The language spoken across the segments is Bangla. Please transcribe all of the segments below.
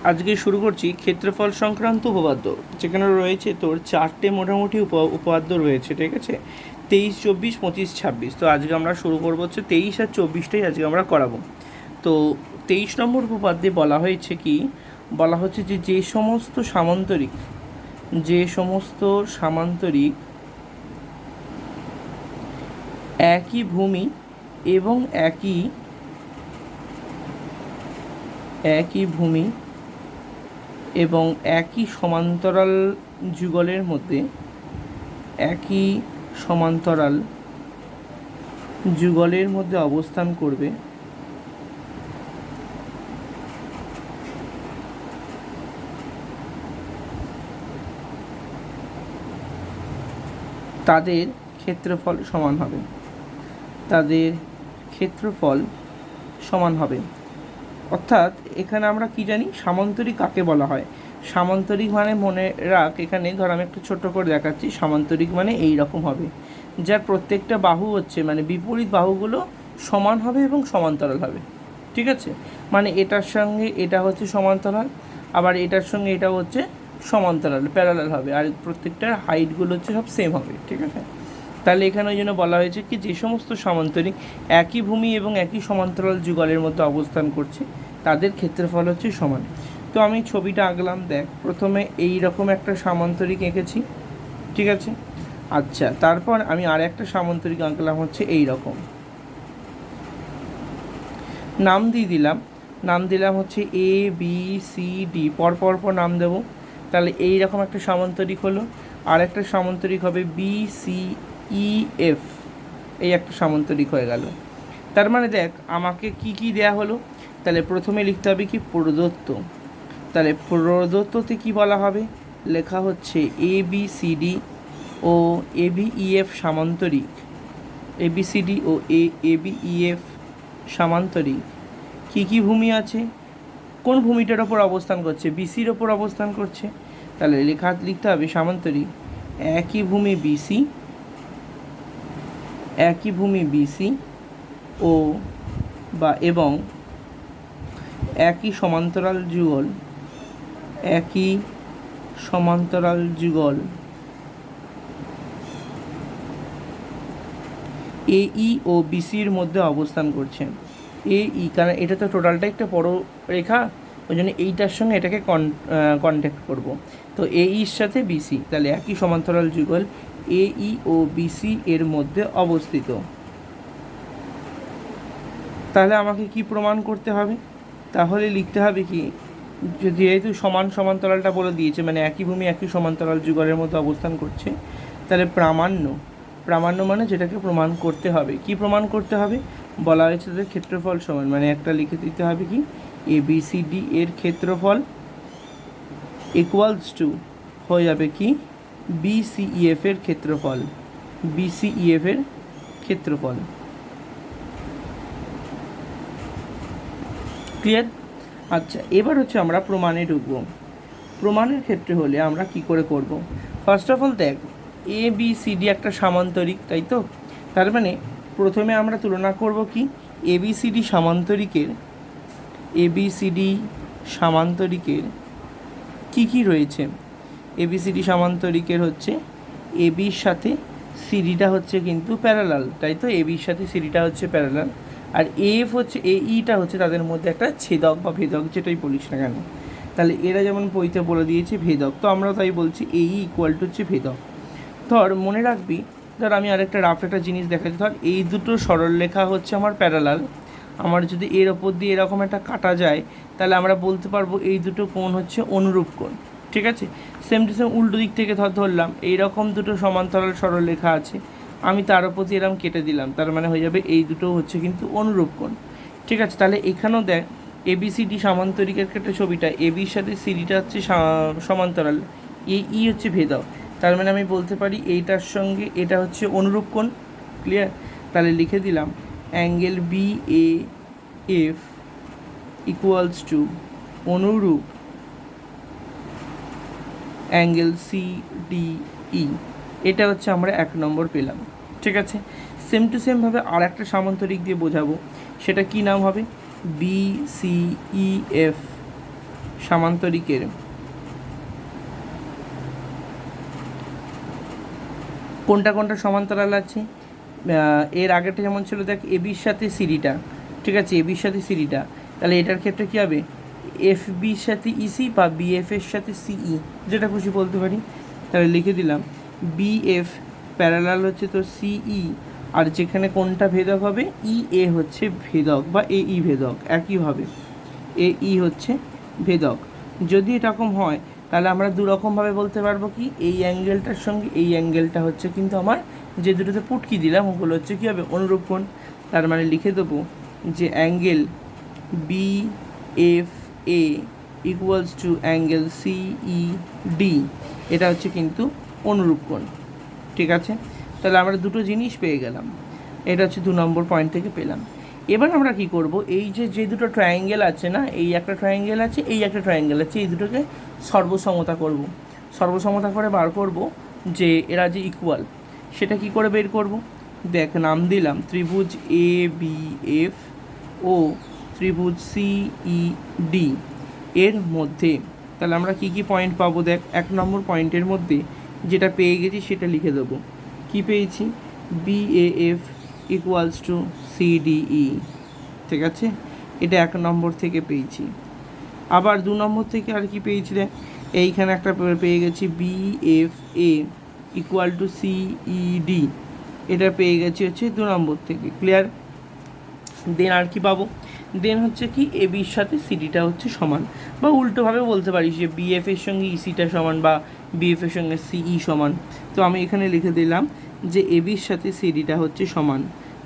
আজকে শুরু করছি ক্ষেত্রফল সংক্রান্ত উপপাদ্য, যেখানে রয়েছে তোর 4টে মোটামুটি উপপাদ্য রয়েছে, ঠিক আছে? 23, 24, 25, 26। তো আজকে আমরা শুরু করবো হচ্ছে 23 আর 24টাই আজকে আমরা করাবো। তো 23 নম্বর উপপাদ্যে বলা হয়েছে কি, বলা হচ্ছে যে যে সমস্ত সামান্তরিক একই ভূমি এবং একই সমান্তরাল যুগলের মধ্যে অবস্থান করবে, তাদের ক্ষেত্রফল সমান হবে। অর্থাৎ এখানে আমরা কি জানি, সামান্তরিক কাকে বলা হয়? সামান্তরিক মানে মনে রাখ, এখানে ধর আমি একটু ছোট করে দেখাচ্ছি। সামান্তরিক মানে এই রকম হবে, যার প্রত্যেকটা বাহু হচ্ছে মানে বিপরীত বাহুগুলো সমান হবে এবং সমান্তরাল হবে, ঠিক আছে? মানে এটার সঙ্গে এটা হচ্ছে সমান্তরাল, আবার এটার সঙ্গে এটা হচ্ছে সমান্তরাল, প্যারালাল হবে, আর প্রত্যেকটার হাইটগুলো হচ্ছে সব সেম হবে, ঠিক আছে? তাহলে এখানে ওই জন্য বলা হয়েছে কি, যে সমস্ত সামান্তরিক একই ভূমি এবং একই সমান্তরাল যুগলের মধ্যে অবস্থান করছে, তাদের ক্ষেত্রফল হচ্ছে সমান। তো আমি ছবিটা আঁকলাম, দেখ, প্রথমে এই রকম একটা সামান্তরিক এঁকেছি, ঠিক আছে? আচ্ছা, তারপর আমি আর একটা সামান্তরিক আঁকলাম হচ্ছে এই রকম, নাম দিলাম হচ্ছে এ বি সি ডি, পর নাম দেবো। তাহলে এই রকম একটা সামান্তরিক হলো, আর একটা সামান্তরিক হবে বি সি ই এফ, এই একটা সামান্তরিক হয়ে গেল। তার মানে দেখ আমাকে কি দেয়া হলো, তাহলে প্রথমে লিখতে হবে কি, প্রদত্ত। তাহলে প্রদত্ততে কি বলা হবে, লেখা হচ্ছে এ B C D O A B E F সামান্তরিক, A B C D O A B E F সামান্তরিক কী ভূমি আছে, কোন ভূমিটার ওপর অবস্থান করছে, বিসির ওপর অবস্থান করছে। তাহলে লিখতে হবে সামান্তরিক একই ভূমি বিসি ও বা এবং একই সমান্তরাল যুগল এই ও বিসির মধ্যে অবস্থান করছে। এই কারণ এটা তো টোটালটা একটা বড় রেখা, ওই জন্য এইটার সঙ্গে এটাকে কন্ট্যাক্ট করব। তো এইর সাথে বিসি, তাহলে একই সমান্তরাল যুগল এই ও বিসি এর মধ্যে অবস্থিত। তাহলে আমাকে কি প্রমাণ করতে হবে, তাহলে লিখতে হবে কি, যেহেতু সমান্তরালটা বলে দিয়েছে, মানে একই ভূমি একই সমান্তরাল যুগলের মধ্যে অবস্থান করছে, তাহলে প্রামাণ্য মানে যেটাকে প্রমাণ করতে হবে। কি প্রমাণ করতে হবে, বলা হয়েছে যে ক্ষেত্রফল সমান, মানে একটা লিখে দিতে হবে কি, এ বি সি ডি এর ক্ষেত্রফল ইকুয়ালস টু হয়ে যাবে কি, বিসিইএফ এর ক্ষেত্রফল। ক্লিয়ার? আচ্ছা, এবার হচ্ছে আমরা প্রমাণে ঢুকবো। প্রমাণের ক্ষেত্রে হলে আমরা কি করে করব, ফার্স্ট অফ অল দেখ, এ বি সি ডি একটা সামান্তরিক, তাই তো? তার মানে প্রথমে আমরা তুলনা করব কি, এ বি সি ডি সামান্তরিকের কি রয়েছে। এ বি সি ডি সামান্তরিকের হচ্ছে এ বির সাথে সিডিটা হচ্ছে কিন্তু প্যারালাল, তাই তো? এ বির সাথে সিডিটা হচ্ছে প্যারালাল, আর এফ হচ্ছে এইটা হচ্ছে তাদের মধ্যে একটা ছেদক বা ভেদক, যেটাই বলিস না কেন। তাহলে এরা যেমন বইতে বলে দিয়েছে ভেদক, তো আমরা তাই বলছি এই ইকুয়াল টু হচ্ছে ভেদক। ধর মনে রাখবি, ধর আমি আরেকটা রাফ একটা জিনিস দেখাচ্ছি, ধর এই দুটো সরলরেখা হচ্ছে আমার প্যারালাল, আমার যদি এর ওপর দিয়ে এরকম একটা কাটা যায়, তাহলে আমরা বলতে পারবো এই দুটো কোণ হচ্ছে অনুরূপ কোণ, ঠিক আছে? সেম টু সেম উল্টো দিক থেকে ধরলাম এইরকম দুটো সমান্তরাল সরলরেখা আছে, আমি তার ওপর দিয়ে এরকম কেটে দিলাম, তার মানে হয়ে যাবে এই দুটো হচ্ছে কিন্তু অনুরূপ কোণ, ঠিক আছে? তাহলে এখানেও দেখ এবিসিডি সামান্তরিকের ক্ষেত্রে ছবিটা এবির সাথে সিডিটা হচ্ছে সমান্তরাল, ই হচ্ছে ভেদক, তার মানে আমি বলতে পারি এইটার সঙ্গে এটা হচ্ছে অনুরূপ কোণ। ক্লিয়ার? তাহলে লিখে দিলাম angle B A F equals to অনুরূপ অ্যাঙ্গেল সি ডি ই, এটা হচ্ছে আমরা 1 নম্বর পেলাম, ঠিক আছে? সেম টু সেমভাবে আর একটা সামান্তরিক দিয়ে বোঝাবো, সেটা কি নাম হবে, বি সি ই এফ সামান্তরিকের কোনটা কোনটা সমান্তরাল আছে, এর আগেরটা যেমন ছিল দেখ এবির সাথে সিডিটা, ঠিক আছে, এবির সাথে সিডিটা, তাহলে এটার ক্ষেত্রে কী হবে, এফ বির সাথে ইসি বা বিএফের সাথে সিই, যেটা খুশি বলতে পারি। তাহলে লিখে দিলাম বিএফ প্যারালাল হচ্ছে তো সিই, আর যেখানে কোনটা ভেদক হবে, ই এ হচ্ছে ভেদক বা এই ভেদক, একইভাবে এই হচ্ছে ভেদক। যদি এরকম হয় তাহলে আমরা দুরকমভাবে বলতে পারবো কি, এই অ্যাঙ্গেলটার সঙ্গে এই অ্যাঙ্গেলটা হচ্ছে কিন্তু আমার যে দুটোতে পুটকি দিলাম ওগুলো হচ্ছে কী হবে, অনুরূপ কোণ। তার মানে লিখে দেবো যে angle B F A equals to angle C E D, এটা হচ্ছে কিন্তু অনুরূপ কোণ, ঠিক আছে। তাহলে আমরা দুটো জিনিস পেয়ে গেলাম, এটা হচ্ছে 2 নম্বর পয়েন্ট থেকে পেলাম। এবার আমরা কি করব, এই যে দুটো ট্রায়াঙ্গেল আছে না, এই একটা ট্রায়াঙ্গেল আছে, এই একটা ট্রায়াঙ্গেল আছে, এই দুটোকে সর্বসমতা করব। সর্বসমতা করে বার করব যে এরা যে ইকুয়াল, সেটা কি করে বের করব, দেখ নাম দিলাম ত্রিভুজ এ বি এফ ও ত্রিভুজ সিই ডি এর মধ্যে। তাহলে আমরা কি কি পয়েন্ট পাবো, দেখ 1 নম্বর পয়েন্টের মধ্যে যেটা পেয়ে গেছি সেটা লিখে দেবো। কি পেয়েছি, বিএএফ ইকুয়ালস টু সিডিই, ঠিক আছে, এটা 1 নম্বর থেকে পেয়েছি। আবার 2 নম্বর থেকে আর কি পেয়েছি, দেখ এইখানে একটা পেয়ে গেছি বিএফএ ইকুয়াল টু সিইডি, এটা পেয়ে গেছি হচ্ছে 2 নম্বর থেকে, ক্লিয়ার। দেন আর কি পাবো, দেন হচ্ছে কি এ বির সাথে সিডিটা হচ্ছে সমান, বা উল্টোভাবে বলতে পারিস যে বিএফ এর সঙ্গে ইসিটা সমান বা বিএফ এর সঙ্গে সিই সমান। তো আমি এখানে লিখে দিলাম যে এ বির সাথে সিডিটা হচ্ছে সমান,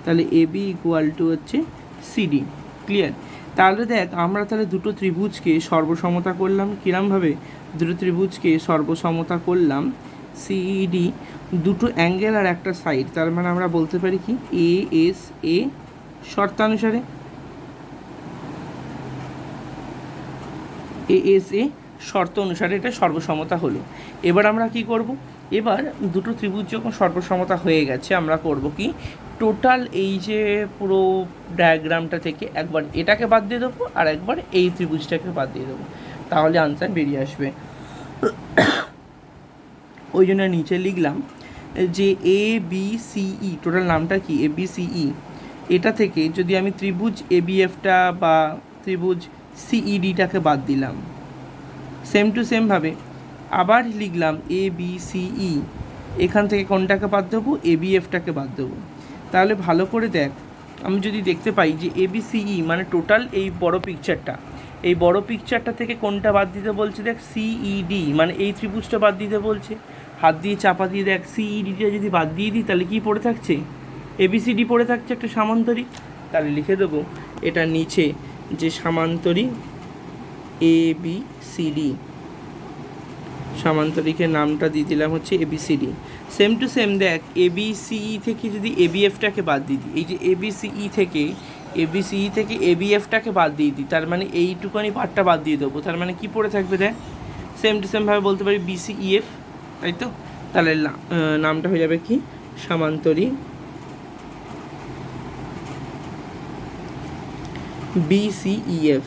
তাহলে এ বি ইকুয়াল টু হচ্ছে সিডি, ক্লিয়ার। তাহলে দেখ আমরা তাহলে দুটো ত্রিভুজকে সর্বসমতা করলাম, কিরমভাবে, দুটো ত্রিভুজকে সর্বসমতা করলাম সিইডি, দুটো অ্যাঙ্গেল আর একটা সাইড, তার মানে আমরা বলতে পারি কি এ এস এ শর্তানুসারে, এএসএ শর্ত অনুসারে এটা সর্বসমতা হলো। এবার আমরা কি করব, এবার দুটো ত্রিভুজ যখন সর্বসমতা হয়ে গেছে আমরা করব কি, টোটাল এই যে পুরো ডায়াগ্রামটা থেকে একবার এটাকে বাদ দিয়ে দেবো আর একবার এই ত্রিভুজটাকে বাদ দিয়ে দেবো, তাহলে আনসার বেরিয়ে আসবে। ওই জন্য নিচে লিখলাম যে এ বি সিই, টোটাল নামটা কি এ বি সিই, এটা থেকে যদি আমি ত্রিভুজ এবিএফটা বা ত্রিভুজ সিইডিটাকে বাদ দিলাম, সেম টু সেমভাবে আবার লিখলাম এ বি সিই, এখান থেকে কোনটাকে বাদ দেবো, এবিএফটাকে বাদ দেবো। তাহলে ভালো করে দেখ, আমি যদি দেখতে পাই যে এবিসিই মানে টোটাল এই বড় পিকচারটা, এই বড় পিকচারটা থেকে কোনটা বাদ দিতে বলছে, দেখ সিইডি মানে এই ত্রিভুজটা বাদ দিতে বলছে, হাত দিয়ে চাপা দিয়ে দেখ সিইডিটা যদি বাদ দিয়ে দিই তাহলে কি পড়ে থাকছে, এবিসিডি পড়ে থাকছে একটা সামান্তরিক। তাহলে লিখে দেবো এটা নিচে যে সামান্তরিক এ বি সিডি, সামান্তরিকের নামটা দিয়ে দিলাম হচ্ছে এবিসিডি। সেম টু সেম দেখ এবিসিই থেকে যদি এবিএফটাকে বাদ দিয়ে দিই, এই যে এবিসিই থেকে এবিএফটাকে বাদ দিয়ে দিই, তার মানে এইটুকুনি পার্টটা বাদ দিয়ে দেবো, তার মানে কি পড়ে থাকবে দেখ, সেম টু সেমভাবে বলতে পারি বিসিইএফ, তাই তো। তাহলে নামটা হয়ে যাবে কি সামান্তরিক বিসিইএফ,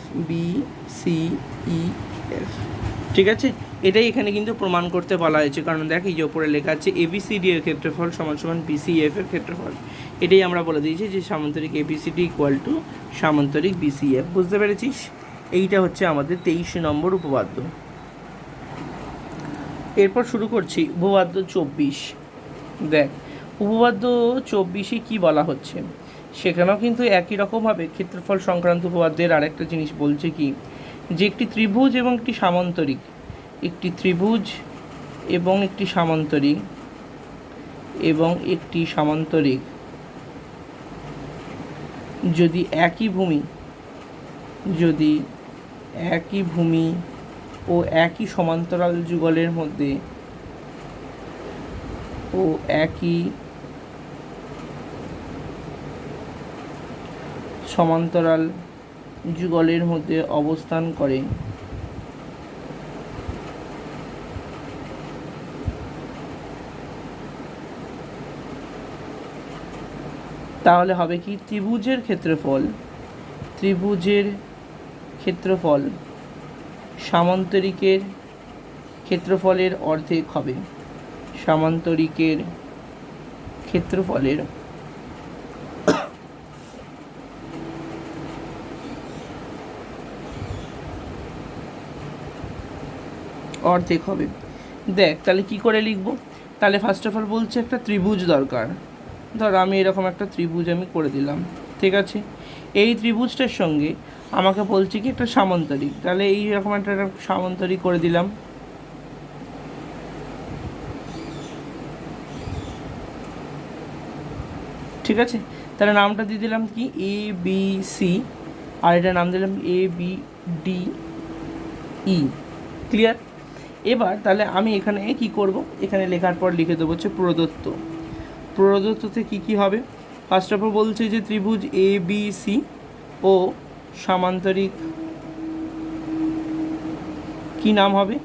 ঠিক আছে। এটাই এখানে কিন্তু প্রমাণ করতে বলা হয়েছে, কারণ দেখ এই যে ওপরে লেখা আছে এবিসিডি এর ক্ষেত্রফল সমান সমান বিসিএফ এর ক্ষেত্রফল, এটাই আমরা বলে দিয়েছি যে সামান্তরিক এবিসিডি ইকুয়াল টু সামান্তরিক বিসিএফ, বুঝতে পেরেছিস। এইটা হচ্ছে আমাদের 23 নম্বর উপপাদ্য। এরপর শুরু করছি উপপাদ্য 24। দেখ উপপাদ্য 24-এ কী বলা হচ্ছে, সেখানেও কিন্তু একই রকমভাবে ক্ষেত্রফল সংক্রান্ত উপপাদ্যের আরেকটা জিনিস বলছে কি, যে একটি ত্রিভুজ এবং একটি সামান্তরিক, একটি ত্রিভুজ এবং একটি সামান্তরিক যদি একই ভূমি ও একই সমান্তরাল যুগলের মধ্যে অবস্থান করে, তাহলে হবে কি ত্রিভুজের ক্ষেত্রফল সামান্তরিকের ক্ষেত্রফলের অর্ধেক হবে। সামান্তরিকের ক্ষেত্রফলের অর্ধেক হবে। দেখ তাহলে কি করে লিখব? তাহলে ফার্স্ট অফ অল বলছে একটা ত্রিভুজ দরকার। ধর আমি এরকম একটা ত্রিভুজ আমি করে দিলাম, ঠিক আছে। এই ত্রিভুজটার সঙ্গে আমাকে বলছে কি একটা সামান্তরিক, তাহলে এইরকম একটা সামান্তরিক করে দিলাম। ঠিক আছে, তাহলে নামটা দিয়ে দিলাম কি এ বি সি, আর এটা নাম দিলাম এ বি ডি ই। ক্লিয়ার? এবার তাহলে আমি এখানে কি করব, এখানে লেখার পর লিখে দেবো হচ্ছে প্রদত্ত। প্রদত্ততে কি কি হবে? ফার্স্ট অফ অল বলছে যে ত্রিভুজ এ বি সি ও সামান্তরিক কি নাম হবে?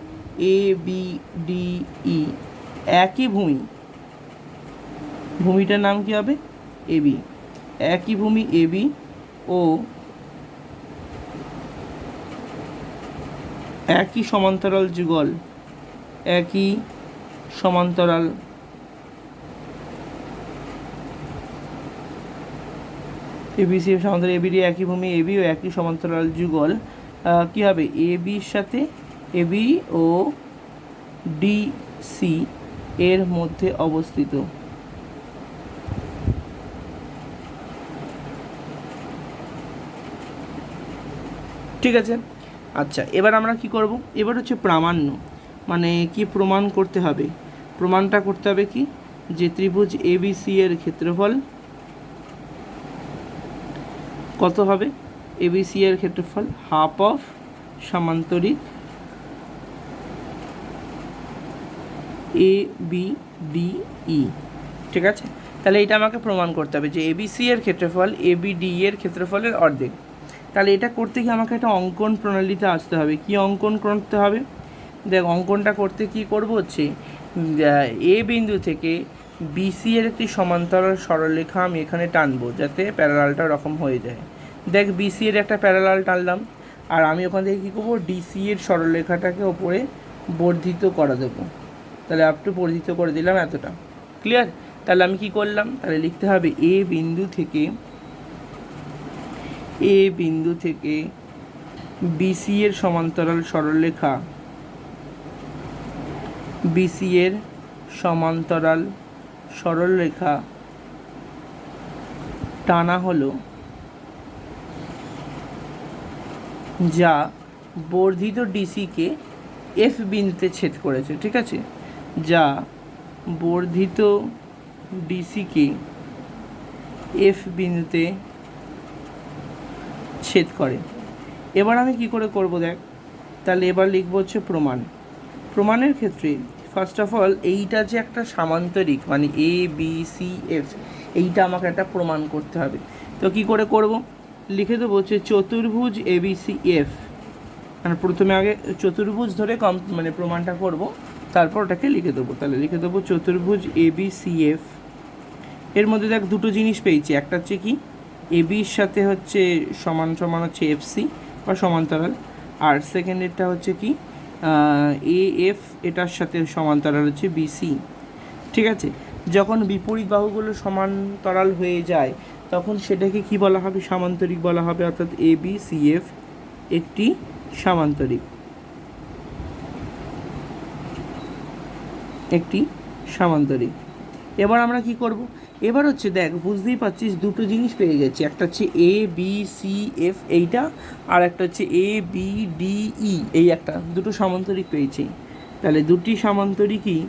এ বি ডি ই। একই ভূমি, ভূমিটার নাম কি হবে? A B. একই ভূমি এ বি ও একই সমান্তরাল যুগল, একই সমান্তরাল এবিসি সমান্তরাল এবিডি, একই ভূমি এবি ও একই সমান্তরাল যুগল কি হবে? এবির সাথে এবি ও ডিসি এর মধ্যে অবস্থিত। ঠিক আছে, আচ্ছা এবার আমরা কি করব? এবার হচ্ছে প্রামাণ্য, মানে কি প্রমাণ করতে হবে? প্রমাণটা করতে হবে কি, যে ত্রিভুজ এবিসি এর ক্ষেত্রফল কত হবে? এবিসি এর ক্ষেত্রফল হাফ অফ সামান্তরিক এ বি ডি ই। ঠিক আছে, তাহলে এটা আমাকে প্রমাণ করতে হবে যে এবিসি এর ক্ষেত্রফল এ বি ডি এর ক্ষেত্রফলের অর্ধেক। তাহলে এটা করতে গিয়ে আমাকে একটা অঙ্কন প্রণালীতে আসতে হবে। কি অঙ্কন করতে হবে? দেখ অঙ্কনটা করতে কি করব হচ্ছে এ বিন্দু থেকে বিসি এর একটি সমান্তরাল সরলরেখা আমি এখানে টানবো যাতে প্যারালালটা ওরকম হয়ে যায়। দেখ বিসি এর একটা প্যারালাল টানলাম, আর আমি ওখান থেকে কী করবো? ডিসি এর সরলরেখাটাকে ওপরে বর্ধিত করা দেবো। তাহলে আপ টু বর্ধিত করে দিলাম এতটা। ক্লিয়ার? তাহলে আমি কি করলাম? তাহলে লিখতে হবে এ বিন্দু থেকে বিসি এর সমান্তরাল সরলরেখা, বিসি এর সমান্তরাল সরলরেখা টানা হলো যা বর্ধিত ডিসিকে এফ বিন্দুতে ছেদ করেছে। ঠিক আছে, যা বর্ধিত ডিসিকে এফ বিন্দুতে ছেদ করে। এবার আমি কি করে করব? দেখ তাহলে এবার লিখব হচ্ছে প্রমাণ। প্রমাণের ক্ষেত্রে ফার্স্ট অফ অল এইটা যে একটা সামান্তরিক, মানে এ বি সি এফ, এইটা আমাকে একটা প্রমাণ করতে হবে। তো কি করে করব? লিখে দেবো হচ্ছে চতুর্ভুজ এ বি সি এফ। মানে প্রথমে আগে চতুর্ভুজ ধরে মানে প্রমাণটা করব, তারপর ওটাকে লিখে দেবো। তাহলে লিখে দেবো চতুর্ভুজ এ বি সি এফ। এর মধ্যে দেখ দুটো জিনিস পেয়েছি, একটা হচ্ছে কি এ বির সাথে হচ্ছে সমান সমান হচ্ছে এফ সি বা সমান্তরাল, আর সেকেন্ডেরটা হচ্ছে কি এ এফ, এটার সাথে সমান্তরাল হচ্ছে বিসি। ঠিক আছে, যখন বিপরীত বাহুগুলো সমান্তরাল হয়ে যায় তখন সেটাকে কি বলা হবে? সামান্তরিক বলা হবে। অর্থাৎ এ বি সি এফ একটি সামান্তরিক, একটি সামান্তরিক। এবার আমরা কি করব? এবার হচ্ছে দেখ বুঝতেই পারছিস দুটো জিনিস পেয়ে গেছি, একটা হচ্ছে এ বি সি এফ এইটা, আর একটা হচ্ছে এ বি ডি ই এই একটা, দুটো সামান্তরিক পেয়েছি। তাহলে দুটি সামান্তরিকই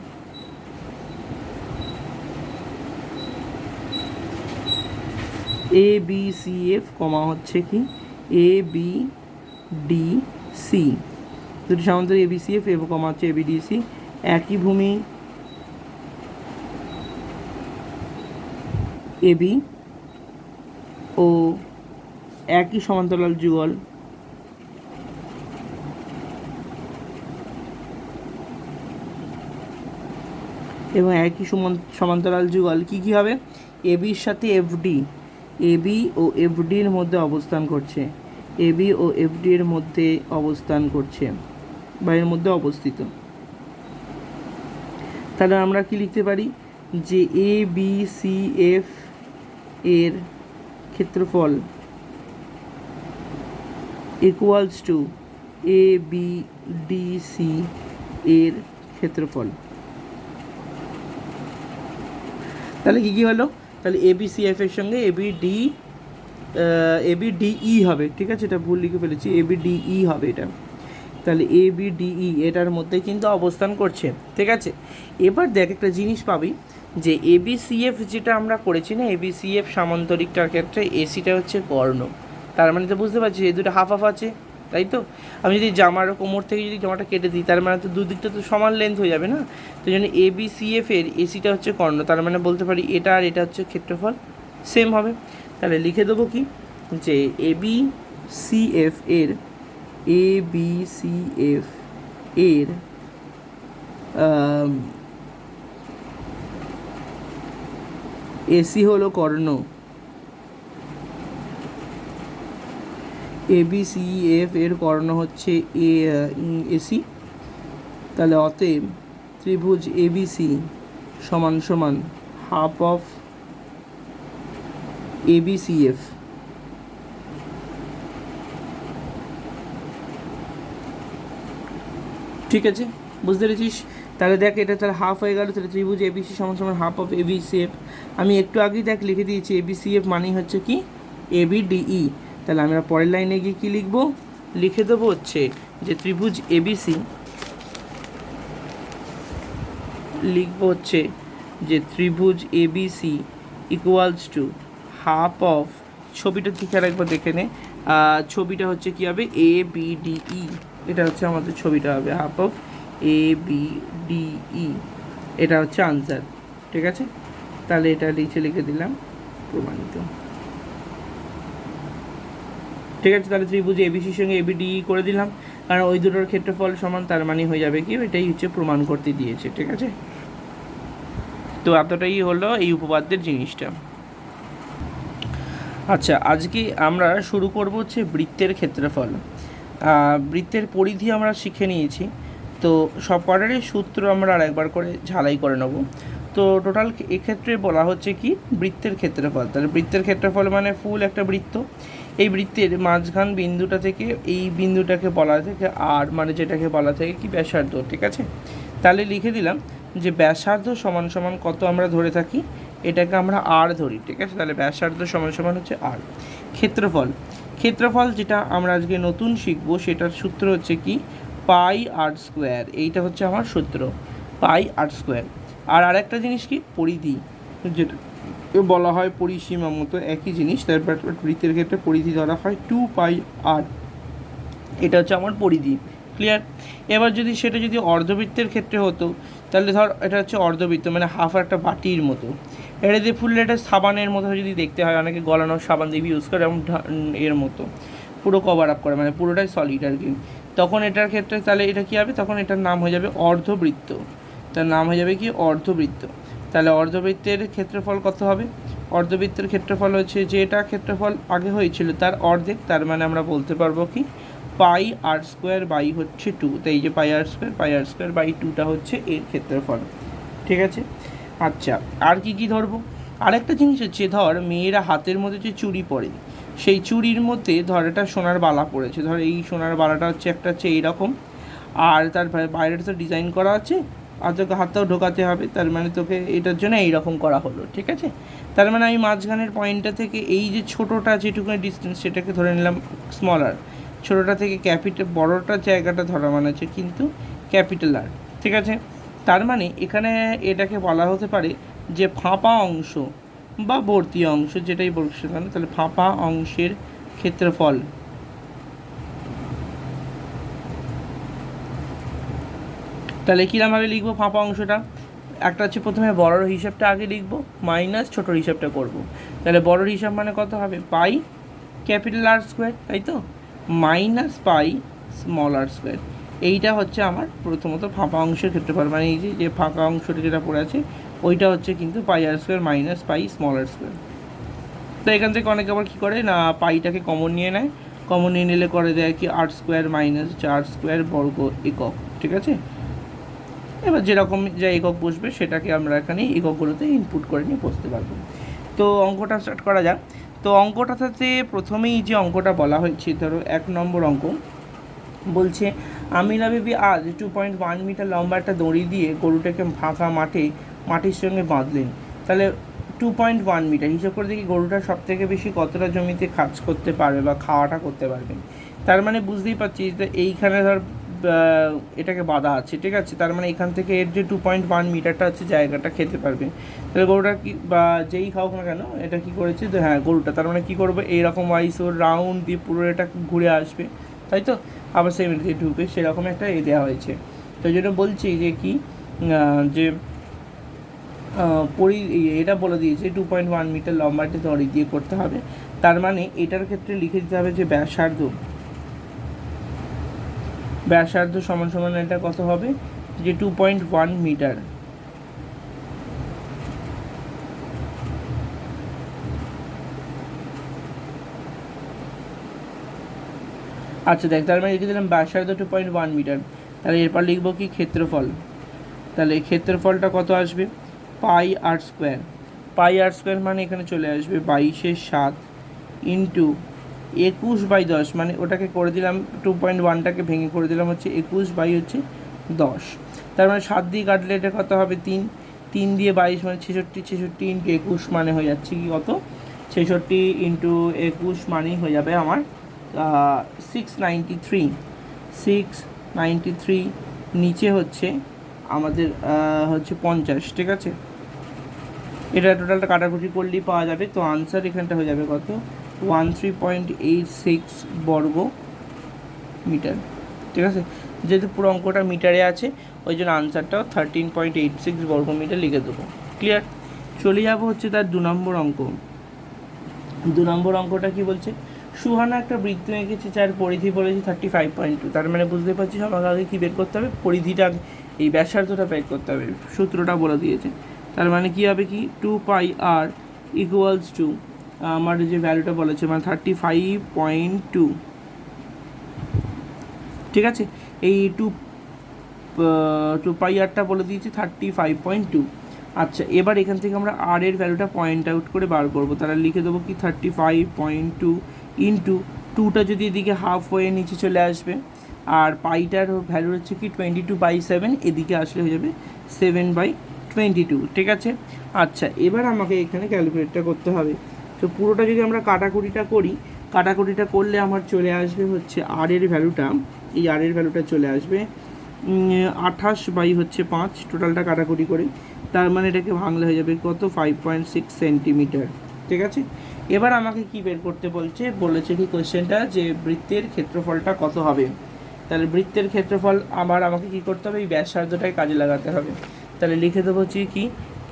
এ বি সি এফ কমা হচ্ছে কি এ বি ডি সি, দুটি সামান্তরিক এ বি সি এফ এবং কমা হচ্ছে এ বি ডি সি, একই ভূমি এবি ও একই সমান্তরাল যুগল এবং একই সমান্তরাল যুগল কি কি হবে? এবির সাথে এফডি, এবি ও এফডির মধ্যে অবস্থান করছে, এবি ও এফডি এর মধ্যে অবস্থান করছে। বা এর মধ্যে অবস্থিত। তাহলে আমরা কি লিখতে পারি যে এ বি সি এফ এর ক্ষেত্রফল equals to A B D C এর ক্ষেত্রফল। তাহলে কী কী হলো, তাহলে এ বি সি এফ এর সঙ্গে এ বি ডি ই হবে, ঠিক আছে, এটা ভুল লিখে ফেলেছি, এ বি ডি ই হবে এটা। তাহলে এ বি ডি ই এটার মধ্যে কিন্তু অবস্থান করছে, ঠিক আছে। এবার দেখ একটা জিনিস পাবি যে এ বি সি এফ যেটা আমরা করেছি না, এ বি সি এফ সামান্তরিকটার ক্ষেত্রে এসিটা হচ্ছে কর্ণ। তার মানে তো বুঝতে পারছি এই দুটো হাফ হাফ আছে, তাই তো। আমি যদি জামার কোমর থেকে যদি জামাটা কেটে দিই, তার মানে তো দুদিকটা তো সমান লেন্থ হয়ে যাবে না। তো জন্য এ বি সি এফ এর এসিটা হচ্ছে কর্ণ, তার মানে বলতে পারি এটা আর এটা হচ্ছে ক্ষেত্রফল সেম হবে। তাহলে লিখে দেবো কি যে এ বি সি এফ এর এ বি সি এফ এর এসি হলো কর্ণ, এ বি সি এফ এর কর্ণ হচ্ছে এসি। তাহলে অতএব ত্রিভুজ এ বি সি সমান সমান half of A B C F. ঠিক আছে, বুঝতে পেরেছিস। তাহলে দেখ এটা তাহলে হাফ হয়ে গেল, তাহলে ত্রিভুজ এবিসি সমান সমান হাফ অফ এবিসিএফ। আমি একটু আগেই দেখ লিখে দিয়েছি এবিসিএফ মানেই হচ্ছে কি এবিডিই। তাহলে আমরা পরের লাইনে গিয়ে কী লিখবো, লিখে দেবো হচ্ছে যে ত্রিভুজ এবিসি, লিখবো হচ্ছে যে ত্রিভুজ ABC equals to half of, ছবিটা ঠিক আর একবার দেখে নে, ছবিটা হচ্ছে কী হবে এ বি ডি ই, এটা হচ্ছে আমাদের ছবিটা হবে half of A B D E, এটা হচ্ছে আনসার, ঠিক আছে। তাহলে এটা নিচে লিখে দিলাম প্রমাণিত, ঠিক আছে। তাহলে ত্রিভুজ এবিসির সঙ্গে এবিডি করে দিলাম, কারণ ওই দুটোর ক্ষেত্রফল সমান, তার মানে হয়ে যাবে কি এটাই হচ্ছে প্রমাণ করতে দিয়েছে, ঠিক আছে। তো এতটাই হলো এই উপপাদ্যের জিনিসটা। আচ্ছা, আজকে আমরা শুরু করব হচ্ছে বৃত্তের ক্ষেত্রফল। বৃত্তের পরিধি আমরা শিখে নিয়েছি, তো সব কটারই সূত্র আমরা আরেকবার করে ঝালাই করে নেব। তো টোটাল এক্ষেত্রে বলা হচ্ছে কি বৃত্তের ক্ষেত্রফল। তাহলে বৃত্তের ক্ষেত্রফল মানে ফুল একটা বৃত্ত, এই বৃত্তের মাঝখান বিন্দুটা থেকে এই বিন্দুটাকে বলা থেকে আর, মানে যেটাকে বলা থেকে কি ব্যাসার্ধ, ঠিক আছে। তাহলে লিখে দিলাম যে ব্যাসার্ধ সমান সমান কত আমরা ধরে থাকি, এটাকে আমরা আর ধরি, ঠিক আছে। তাহলে ব্যাসার্ধ সমান সমান হচ্ছে আর। ক্ষেত্রফল, ক্ষেত্রফল যেটা আমরা আজকে নতুন শিখব সেটার সূত্র হচ্ছে কি পাই আর স্কোয়ার, এইটা হচ্ছে আমার সূত্র পাই আর স্কোয়ার। আর আরেকটা জিনিস কি পরিধি, যেটা বলা হয় পরিসীমা মতো একই জিনিস, তারপর বৃত্তের ক্ষেত্রে পরিধি ধরা হয় 2 পাই আর, এটা হচ্ছে আমার পরিধি, ক্লিয়ার। এবার যদি সেটা যদি অর্ধবৃত্তের ক্ষেত্রে হতো, তাহলে ধর এটা হচ্ছে অর্ধবৃত্ত মানে হাফ একটা বাটির মতো, এটা দিয়ে ফুল এটা সাবানের মতো যদি দেখতে হয়, অনেকে গলানোর সাবান দিয়ে ইউজ করে এবং এর মতো পুরো কভার আপ করে, মানে পুরোটাই সলিড আর কি, তখন এটার ক্ষেত্রে তাহলে এটা কী হবে, তখন এটার নাম হয়ে যাবে অর্ধবৃত্ত, তার নাম হয়ে যাবে কি অর্ধবৃত্ত। তাহলে অর্ধবৃত্তের ক্ষেত্রফল কত হবে, অর্ধবৃত্তের ক্ষেত্রফল হচ্ছে যে এটা ক্ষেত্রফল আগে হয়েছিল তার অর্ধেক, তার মানে আমরা বলতে পারবো কি পাই আর স্কোয়ার বাই হচ্ছে 2, তো এই যে পাই আর স্কোয়ার বাই 2টা হচ্ছে এর ক্ষেত্রফল, ঠিক আছে। আচ্ছা, আর কি কি ধরবো, আরেকটা জিনিস হচ্ছে ধর মেয়েরা হাতের মধ্যে যে চুড়ি পরে, সেই চুড়ির মধ্যে ধর একটা সোনার বালা পড়েছে, ধর এই সোনার বালাটা হচ্ছে একটা হচ্ছে এইরকম, আর তার বাইরেটা তো ডিজাইন করা আছে, আর তোকে হাতটাও ঢোকাতে হবে, তার মানে তোকে এটার জন্য এইরকম করা হলো, ঠিক আছে। তার মানে আমি মাঝখানের পয়েন্টটা থেকে এই যে ছোটোটা যেটুকুনি ডিস্টেন্স সেটাকে ধরে নিলাম স্মলার, ছোটোটা থেকে ক্যাপিটাল বড়োটার জায়গাটা ধরা মানে হচ্ছে কিন্তু ক্যাপিটাল আর, ঠিক আছে। তার মানে এখানে এটাকে বলা হতে পারে যে ফাঁপা অংশ বা ভর্তি অংশ যেটাই বলছে কেন, তাহলে ফাঁপা অংশের ক্ষেত্রফল, তাহলে কীরকমভাবে লিখবো ফাঁপা অংশটা, একটা হচ্ছে প্রথমে বড়োর হিসাবটা আগে লিখবো মাইনাস ছোটোর হিসাবটা করব। তাহলে বড়োর হিসাব মানে কত হবে পাই ক্যাপিটাল আর স্কোয়ার, তাই তো, মাইনাস পাই স্মল আর স্কোয়ার, এইটা হচ্ছে আমার প্রথমত ফাঁপা অংশের ক্ষেত্রফল, মানে এই যে ফাঁকা অংশটা যেটা পড়ে আছে ওইটা হচ্ছে কিন্তু পাই আর স্কোয়ার মাইনাস পাই স্মল আর স্কোয়ার। তো এখান থেকে অনেকে আবার কী করে না পাইটাকে কমন নিয়ে নেয়, কমন নিয়ে নিলে করে দেয় কি r square minus r square বর্গ একক, ঠিক আছে। এবার যেরকম যা একক বসবে সেটাকে আমরা এখানে এককগুলোতে ইনপুট করে নিয়ে বসতে পারবো। তো অঙ্কটা স্টার্ট করা যাক। তো অঙ্কটাতে প্রথমেই যে অঙ্কটা বলা হয়েছে, ধরো 1 নম্বর অঙ্ক বলছে আমিনা বিবি আজ 2.1 মিটার লম্বা একটা দড়ি দিয়ে গরুটাকে ফাঁকা মাটির সঙ্গে বাঁধলেন। তাহলে 2.1 মিটার হিসাব করে দেখি গরুটা সবথেকে বেশি কতটা জমিতে কাজ করতে পারবে বা খাওয়াটা করতে পারবে। তার মানে বুঝতেই পারছি যে এইখানে ধর এটাকে বাঁধা আছে, ঠিক আছে। তার মানে এখান থেকে এর যে 2.1 মিটারটা আছে জায়গাটা খেতে পারবে। তাহলে গরুটা কি বা যেই খাওক না কেন এটা কি করেছে, তো হ্যাঁ গরুটা তার মানে কী করবে, এইরকম ওয়াইজ ওর রাউন্ড দিয়ে পুরো এটা ঘুরে আসবে, তাই তো। আবার সেম দিয়ে ঢুকবে, সেরকম একটা দেওয়া হয়েছে। তো এই জন্য বলছি যে কি যে এটা বলে দিয়েছে 2.1 মিটার লম্বাটি দড়ি দিয়ে করতে হবে। তার মানে এটার ক্ষেত্রে লিখে দিতে হবে যে ব্যাসার্ধ সমান সমান এটা কত হবে, যে 2.1 মিটার। আচ্ছা দেখ, তার মানে লিখে দিলাম ব্যাসার্ধ 2.1 মিটার। তাহলে এরপর লিখবো কি ক্ষেত্রফল। তাহলে ক্ষেত্রফলটা কত আসবে, পাই আর স্কোয়ার মানে এখানে চলে আসবে 22/7 ইন্টু 21/10, মানে ওটাকে করে দিলাম 2.1টাকে ভেঙে করে দিলাম হচ্ছে 21/10। তার মানে 7 দিয়ে কাটলে এটা কত হবে, 3 দিয়ে 22 মানে 66 ইন্টু 21 মানে হয়ে যাচ্ছে কি কত, 66 ইন্টু 21 মানেই হয়ে যাবে আমার 693। নিচে হচ্ছে আমাদের হচ্ছে 50, ঠিক আছে। এটা টোটালটা কাটাকুটি করলেই পাওয়া যাবে। তো আনসার এখানটা হয়ে যাবে কত, 13.86 বর্গ মিটার, ঠিক আছে। যেহেতু পুরো অঙ্কটা মিটারে আছে ওই জন্য আনসারটাও 13.86 বর্গ মিটার লিখে দেবো। ক্লিয়ার। চলে যাবো হচ্ছে তার 2 নম্বর অঙ্ক। 2 নম্বর অঙ্কটা কি বলছে, সুহানা একটা বৃত্ত এঁকেছে যার পরিধি বলেছে 35.2। তার মানে বুঝতে পারছি আমাকে আগে কী বের করতে হবে, পরিধিটা এই ব্যাসার্ধটা বের করতে হবে, সূত্রটা বলে দিয়েছে। তার মানে কী হবে কি 2πr ইকুয়ালস টু আমার যে ভ্যালুটা বলেছে মানে 35.2, ঠিক আছে। এই 2πrটা বলে দিয়েছি 35.2। আচ্ছা এবার এখান থেকে আমরা আর এর ভ্যালুটা পয়েন্ট আউট করে বার করবো। তাহলে লিখে দেবো কি 35.2 ইন্টু 2টা যদি এদিকে হাফ হয়ে নিচে চলে আসবে, আর পাইটার ভ্যালু হচ্ছে কি 22/7, এদিকে আসলে হয়ে যাবে 7/22, ঠিক আছে। আচ্ছা এবার আমাকে এখানে ক্যালকুলেটটা করতে হবে। তো পুরোটা যদি আমরা কাটাকুটিটা করলে আমার চলে আসবে হচ্ছে আর এর ভ্যালুটা, এই আর এর ভ্যালুটা চলে আসবে 28/5, টোটালটা কাটাকুটি করে। তার মানে এটাকে ভাঙলে হয়ে যাবে কত, 5.6 সেন্টিমিটার, ঠিক আছে। এবার আমাকে কি বের করতে বলেছে কি কোয়েশ্চেনটা, যে বৃত্তের ক্ষেত্রফলটা কত হবে। তাহলে বৃত্তের ক্ষেত্রফল আমাকে কি করতে হবে, এই ব্যাসার্ধটাই কাজে লাগাতে হবে। তাহলে লিখে দেবো হচ্ছে কি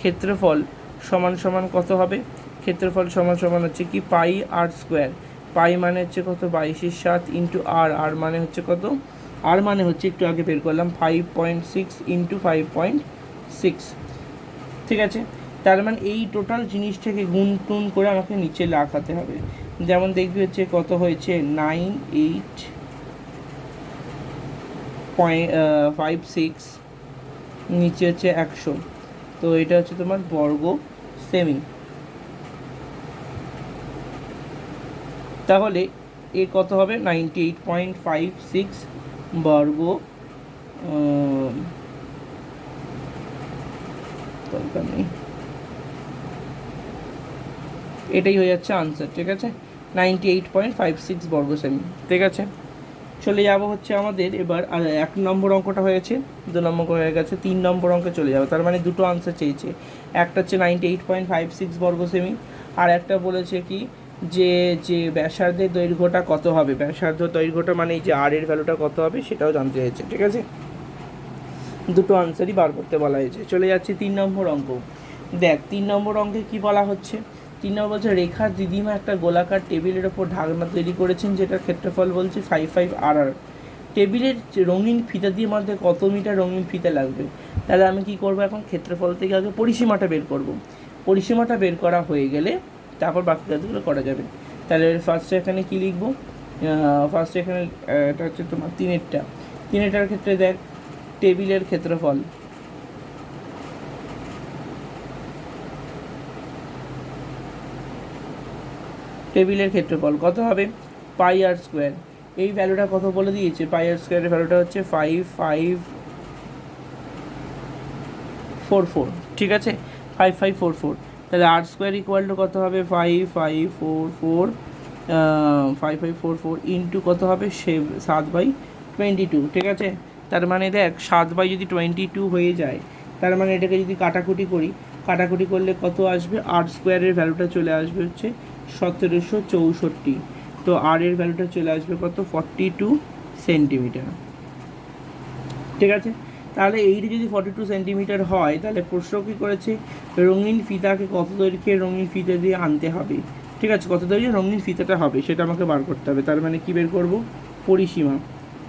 ক্ষেত্রফল সমান সমান কত হবে, ক্ষেত্রফল সমান সমান হচ্ছে কি পাই আর স্কোয়ার। পাই মানে হচ্ছে কত 22/7 ইন্টু আর মানে হচ্ছে কত, আর মানে হচ্ছে একটু আগে বের করলাম 5.6 ইন্টু 5.6, ঠিক আছে। তার মানে এই টোটাল জিনিসটাকে গুণ করে আমাকে নিচে লাগাতে হবে। যেমন দেখবি হচ্ছে কত হয়েছে 98.56, নিচে হচ্ছে 100। তো এটা হচ্ছে তোমার বর্গ সেমি। তাহলে এ কত হবে 98.56 বর্গ দরকার নেই, এটাই হয়ে যাচ্ছে আনসার, ঠিক আছে। 98.56 বর্গ সেমি, ঠিক আছে। চলে যাব হচ্ছে আমাদের এবার 1 নম্বর অঙ্কটা হয়েছে, 2 নম্বর হয়ে গেছে, 3 নম্বর অঙ্কে চলে যাবে। তার মানে দুটো আনসার চেয়েছে, একটা হচ্ছে 98.56 বর্গ সেমি, আর একটা বলেছে কি যে ব্যাসার্ধের দৈর্ঘ্যটা কত হবে, ব্যাসার্ধ দৈর্ঘ্যটা মানে এই যে আর এর ভ্যালুটা কত হবে সেটাও জানতে চাইছে, ঠিক আছে। দুটো আনসারই বার করতে বলা হয়েছে। চলে যাচ্ছি 3 নম্বর অঙ্ক। দেখ 3 নম্বর অঙ্কে কি বলা হচ্ছে, 3 নম্বর বলছে রেখার দিদিমা একটা গোলাকার টেবিলের ওপর ঢাকনা তৈরি করেছেন, যেটার ক্ষেত্রফল বলছে 55 টেবিলের রঙিন ফিতা দিয়ে মধ্যে কত মিটার রঙিন ফিতা লাগবে। তাহলে আমি কি করব, এখন ক্ষেত্রফল থেকে আগে পরিসীমাটা বের করব। পরিসীমাটা বের করা হয়ে গেলে তারপর বাকি কাজগুলো করা যাবে। তাহলে ফার্স্টে এখানে কি লিখব, ফার্স্ট এখানে এটা হচ্ছে তোমার তিনেরটার ক্ষেত্রে দেখ টেবিলের ক্ষেত্রফল, কত হবে পাই আর স্কোয়ার। এই ভ্যালুটা কত বলে দিয়েছে, পাই আর স্কোয়ারের ভ্যালুটা হচ্ছে 5544, ঠিক আছে 5544। তাহলে আর স্কোয়ার ইকুয়াল টু কত হবে 5544 ইন্টু কত হবে 7/22, ঠিক আছে। তার মানে দেখ 7/22 হয়ে যায়, তার মানে এটাকে যদি কাটাকুটি করলে কত আসবে, আর স্কোয়ারের ভ্যালুটা চলে আসবে হচ্ছে 1764। তো আর এর ভ্যালুটা চলে আসবে কত 42 সেন্টিমিটার, ঠিক আছে। তাহলে এইটা যদি 42 সেন্টিমিটার হয়, তাহলে প্রশ্ন কী করেছে, রঙিন ফিতাকে কত দৈর্ঘ্যের রঙিন ফিতা দিয়ে আনতে হবে, ঠিক আছে। কত দৈর্ঘ্যের রঙিন ফিতাটা হবে সেটা আমাকে বার করতে হবে। তার মানে কী বের করব, পরিসীমা,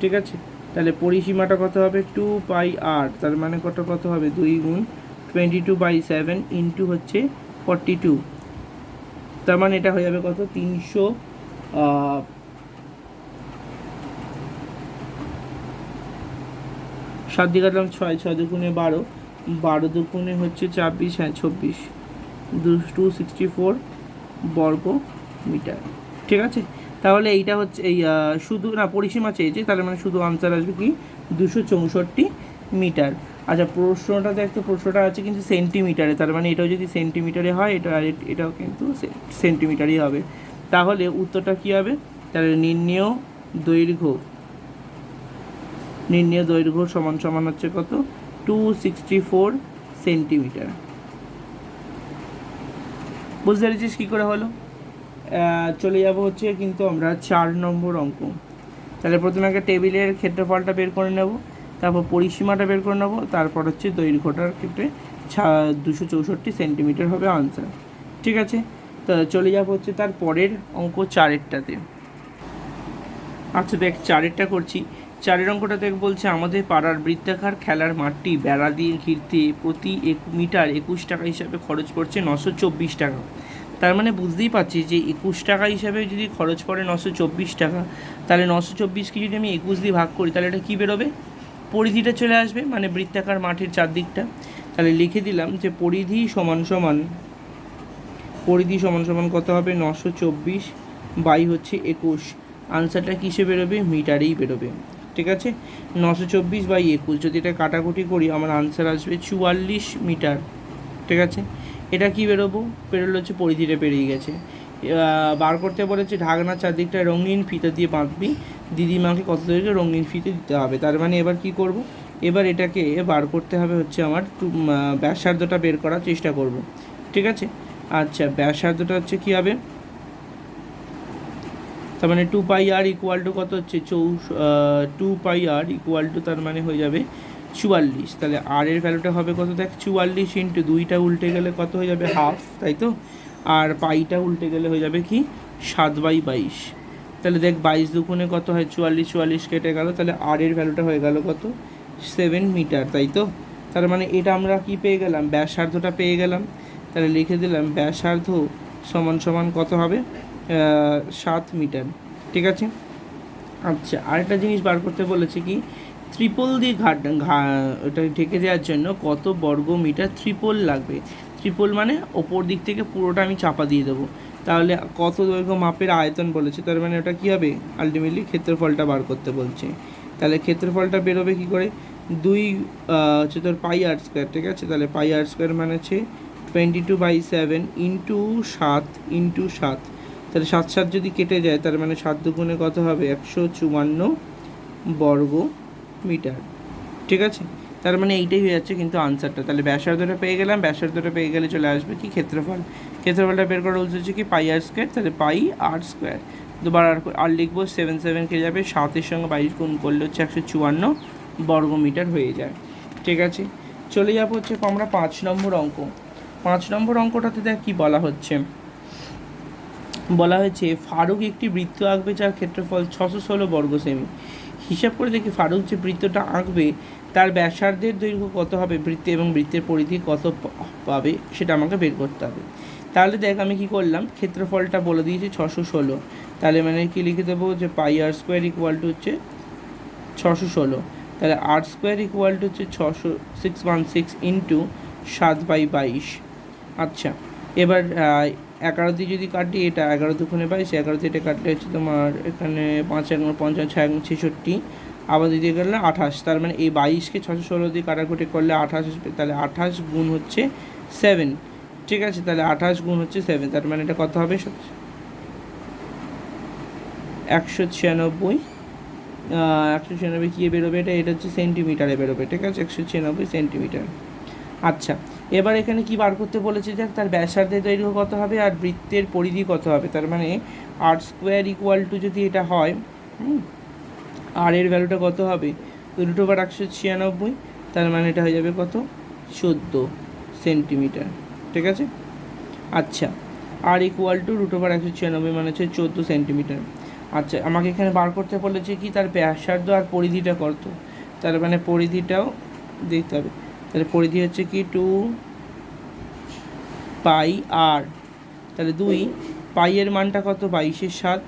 ঠিক আছে। তাহলে পরিসীমাটা কত হবে 2πr, তার মানে কত হবে 2 গুণ 22/7 ইন্টু হচ্ছে 42, তার মানে এটা হয়ে যাবে কত 300, 7 দিয়ে কাটলাম 6, 6 দুগুণে 12, 12 দুগুণে হচ্ছে 24, হ্যাঁ 26, 264 বর্গ মিটার, ঠিক আছে। তাহলে এইটা হচ্ছে এই শুধু না পরিসীমা চেয়েছে, তার মানে শুধু আনসার আসবে কি 264 মিটার। আচ্ছা প্রশ্নটা দেখতে, প্রশ্নটা আছে কিন্তু সেন্টিমিটারে, তার মানে এটাও যদি সেন্টিমিটারে হয় এটাও কিন্তু সেন্টিমিটারই হবে। তাহলে উত্তরটা কী হবে, তাহলে নির্ণেয় দৈর্ঘ্য সমান হচ্ছে কত 264 সেন্টিমিটার। বুঝতে পেরেছিস কী করে হলো। চলে যাব হচ্ছে কিন্তু আমরা 4 নম্বর অঙ্ক। তাহলে প্রথমে একটা টেবিলের ক্ষেত্রফলটা বের করে নেব, তারপর পরিসীমাটা বের করে নেব, তারপর হচ্ছে দৈর্ঘ্যটার ক্ষেত্রে 264 সেন্টিমিটার হবে আনসার, ঠিক আছে। তো চলে যাব হচ্ছে তার পরের অঙ্ক 4-এরটাতে। আচ্ছা দেখ 4-এরটা করছি। 4-এর অঙ্কটা দেখ বলছে, আমাদের পাড়ার বৃত্তাকার খেলার মাঠটি বেড়া দিয়ে ঘিরতে প্রতি মিটার 21 টাকা হিসাবে খরচ পড়ছে 924 টাকা। তার মানে বুঝতেই পারছি যে 21 টাকা হিসাবে যদি খরচ পড়ে 924 টাকা, তাহলে 924কে যদি আমি 21 দিয়ে ভাগ করি, তাহলে এটা কী বেরোবে, পরিধিটা চলে আসবে, মানে বৃত্তাকার মাঠের চারদিকটা। তাহলে লিখে দিলাম যে পরিধি সমান কত হবে 924 বাই হচ্ছে 21, আনসারটা কিসে বেরোবে, মিটারেই বেরোবে, ঠিক আছে। 924/21 যদি এটা কাটাকুটি করি আমার আনসার আসবে 44 মিটার, ঠিক আছে। এটা কি বেরোলো হচ্ছে পরিধিটা পেরিয়ে গেছে। বার করতে বলেছে ঢাকনার চারদিকটা রঙিন ফিতা দিয়ে বাঁধবি, দিদিমাকে কত দৈর্ঘ্যে রঙিন ফিতে দিতে হবে। তার মানে এবার কি করব, এবার এটাকে বার করতে হবে হচ্ছে আমার ব্যাসার্ধটা বের করার চেষ্টা করব, ঠিক আছে। আচ্ছা ব্যাসার্ধটা হচ্ছে কী হবে, তার মানে 2πr ইকুয়াল টু কত হচ্ছে 2πr ইকুয়াল টু তার মানে হয়ে যাবে 44। তাহলে আর এর ভ্যালুটা হবে কত দেখ 44 ইন্টু 2টা উল্টে গেলে কত হয়ে যাবে হাফ, তাই তো। আর পাইটা উল্টে গেলে হয়ে যাবে কি 7/22। তাহলে দেখ 22 দুগুণে কত হয় 44 কেটে গেল, তাহলে আর এর ভ্যালুটা হয়ে গেল কত 7 মিটার, তাই তো। তার মানে এটা আমরা কি পেয়ে গেলাম, ব্যাসার্ধটা পেয়ে গেলাম। তাহলে লিখে দিলাম ব্যাসার্ধ সমান কত হবে 7 মিটার, ঠিক আছে। আচ্ছা আরেকটা জিনিস বার করতে বলেছে কি, ত্রিপল দিয়ে ওটা ঢেকে দেওয়ার জন্য কত বর্গ মিটার ত্রিপল লাগবে। ত্রিপল মানে ওপর দিক থেকে পুরোটা আমি চাপা দিয়ে দেবো, তাহলে কত দৈর্ঘ্য মাপের আয়তন বলেছে, তার মানে ওটা কী হবে, আলটিমেটলি ক্ষেত্রফলটা বার করতে বলছে। তাহলে ক্ষেত্রফলটা বেরোবে কী করে, 2 হচ্ছে তোর পাই আর স্কোয়ার, ঠিক আছে। তাহলে পাই আর স্কোয়ার মানে হচ্ছে 22/7 ইন্টু 7, তাহলে 7 যদি কেটে যায়, তার মানে 7 দুগুণে কত হবে 154 বর্গ মিটার, ঠিক আছে। তার মানে এইটাই হয়ে যাচ্ছে কিন্তু আনসারটা। তাহলে ব্যাসার্ধটা পেয়ে গেলাম, ব্যাসার্ধটা পেয়ে গেলে চলে আসবে কি ক্ষেত্রফলটা বের করা রুলস হচ্ছে কি পাই আর স্কোয়ার, তাহলে পাই আর স্কোয়ার দুবার আর লিখবো 7 কে যাবে, 7-এর সঙ্গে 22 গুণ করলে হচ্ছে 154 বর্গ মিটার হয়ে যায়, ঠিক আছে। চলে যাবো হচ্ছে আমরা 5 নম্বর অঙ্ক। 5 নম্বর অঙ্কটাতে দেখ কী বলা হয়েছে, ফারুক একটি বৃত্ত আঁকবে যার ক্ষেত্রফল 616 বর্গ সেমি। হিসাব করে দেখি ফারুক যে বৃত্তটা আঁকবে তার ব্যাসার্ধের দৈর্ঘ্য কত হবে বৃত্তে, এবং বৃত্তের পরিধি কত পাবে সেটা আমাকে বের করতে হবে। তাহলে দেখ আমি কি করলাম, ক্ষেত্রফলটা বলে দিয়েছি 616, তাহলে মানে কি লিখে দেবো যে পাই আর স্কোয়ার ইকুয়াল টু হচ্ছে 616, তাহলে আর স্কোয়ার ইকুয়াল টু হচ্ছে 616 ইন্টু 7/22। আচ্ছা, এবার 11 দিয়ে যদি কাটি, এটা 11 দুগুণে 22, 11 দিয়ে এটা কাটলে হচ্ছে তোমার এখানে 5 1 50 6 66, আবার দিয়ে গেলে 28, তার মানে এই 22কে 616 দিয়ে কাটাকুটি করলে 28 আসবে, তাহলে 28 গুণ হচ্ছে 7। ঠিক আছে, তাহলে 28 গুণ হচ্ছে 7, তার মানে এটা কত হবে 196। 196 কী বেরোবে, এটা হচ্ছে সেন্টিমিটারে বেরোবে। ঠিক আছে, 196 সেন্টিমিটার। আচ্ছা, এবার এখানে কি বার করতে বলেছে, দেখ তার ব্যাসার্ধের দৈর্ঘ্য কত হবে আর বৃত্তের পরিধি কত হবে। তার মানে আর স্কোয়ার ইকুয়াল টু যদি এটা হয়, আর এর ভ্যালুটা কত হবে √196, তার মানে এটা হয়ে যাবে কত 14 সেন্টিমিটার। ঠিক আছে, আচ্ছা, আর ইকুয়াল টু √196 মানে হচ্ছে 14 সেন্টিমিটার। আচ্ছা, আমাকে এখানে বার করতে বলেছে কি তার ব্যাসার্ধ আর পরিধিটা কত, তার মানে পরিধিটাও দেখতে হবে। তাহলে পরিধি হচ্ছে কি 2πr, তাহলে 2 পাইয়ের মানটা কত 22/7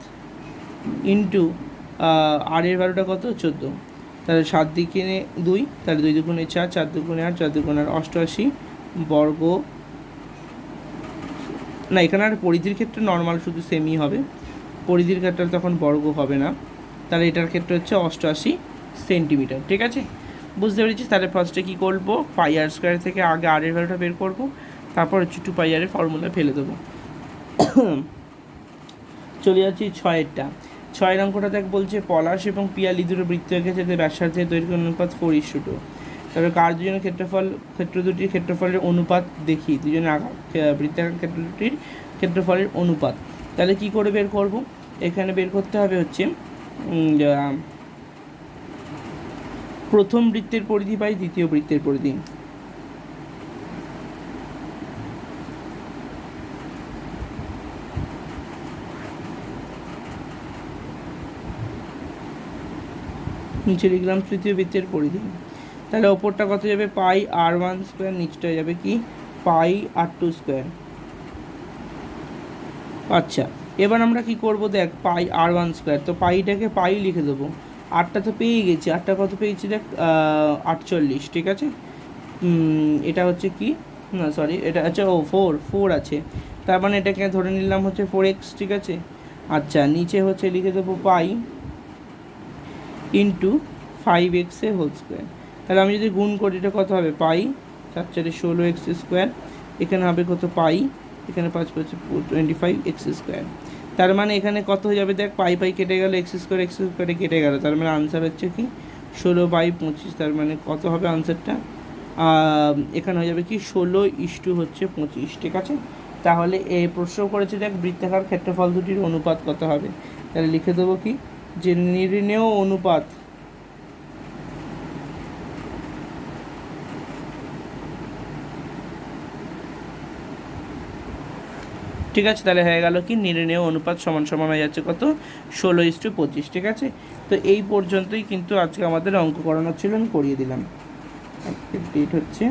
ইন্টু আর এর ভ্যালুটা কত 14, তাহলে 7 দিকে 2, তাহলে 2 দুগুণে 4, 4 দুগুণে 8, 4 দুগুণে 88 বর্গ। না, এখানে আর পরিধির ক্ষেত্রে নর্মাল শুধু সেমই হবে, পরিধির ক্ষেত্রে তখন বর্গ হবে না, তাহলে এটার ক্ষেত্রে হচ্ছে 88 সেন্টিমিটার। ঠিক আছে, বুঝতে পেরেছিস। তাহলে ফার্স্টে কী করবো, পাই আর স্কোয়ার থেকে আগে আর এর ভ্যালুটা বের করবো, তারপর হচ্ছে 2πr এর ফর্মুলা ফেলে দেবো। চলে যাচ্ছি 6এরটা। 6 অঙ্কটা দেখ বলছে পলাশ এবং পিয়ালি দুটো বৃত্ত এঁকেছে, যে ব্যাসার্ধের দৈর্ঘ্য অনুপাত 4:2। তারপরে কার দুজনের ক্ষেত্র দুটির ক্ষেত্রফলের অনুপাত দেখি, দুজনের বৃত্তাকার ক্ষেত্র দুটির ক্ষেত্রফলের অনুপাত। তাহলে কি করে বের করব, এখানে বের করতে হবে হচ্ছে প্রথম বৃত্তের পরিধি বাই দ্বিতীয় বৃত্তের পরিধি। নিচে লিখলাম তৃতীয় বৃত্তের পরিধি, তাহলে ওপরটা কত যাবে πr1², নিচটা যাবে কি πr2²। আচ্ছা, এবার আমরা কি করব, দেখ πr1², তো পাইটাকে পাই লিখে দেবো, আটটা তো পেয়ে গেছি, আটটা কত পেয়েছি দেখ 48। ঠিক আছে, এটা হচ্ছে কি না সরি, এটা আচ্ছা 4 আছে, তার মানে এটাকে ধরে নিলাম হচ্ছে 4x। ঠিক আছে, আচ্ছা, নিচে হচ্ছে লিখে দেবো pi into 5x whole square. তাহলে আমি যদি গুণ করি এটা কত হবে, পাই 4 4 16x², এখানে হবে কত পাই, এখানে 5 5 25x²। তার মানে এখানে কত হয়ে যাবে, দেখ পাই কেটে গেল, x² কেটে গেল, তার মানে আনসার হচ্ছে কি 16/25। তার মানে কত হবে আনসারটা, এখানে হয়ে যাবে কি 16:25। ঠিক আছে, তাহলে এই প্রশ্ন করেছে দেখ বৃত্তাকার ক্ষেত্রফল দুটির অনুপাত কত হবে, তাহলে লিখে দেবো কি যে নির্ণেয় অনুপাত ঠিক আছে, তাহলে হয়ে গেল কি নির্ণেয় অনুপাত সমান সমান হয়ে যাচ্ছে কত 16:25। ঠিক আছে, তো এই পর্যন্তই কিন্তু আজকে আমাদের অঙ্ক করানো ছিল, আমি করিয়ে দিলাম। আজকের ডেট হচ্ছে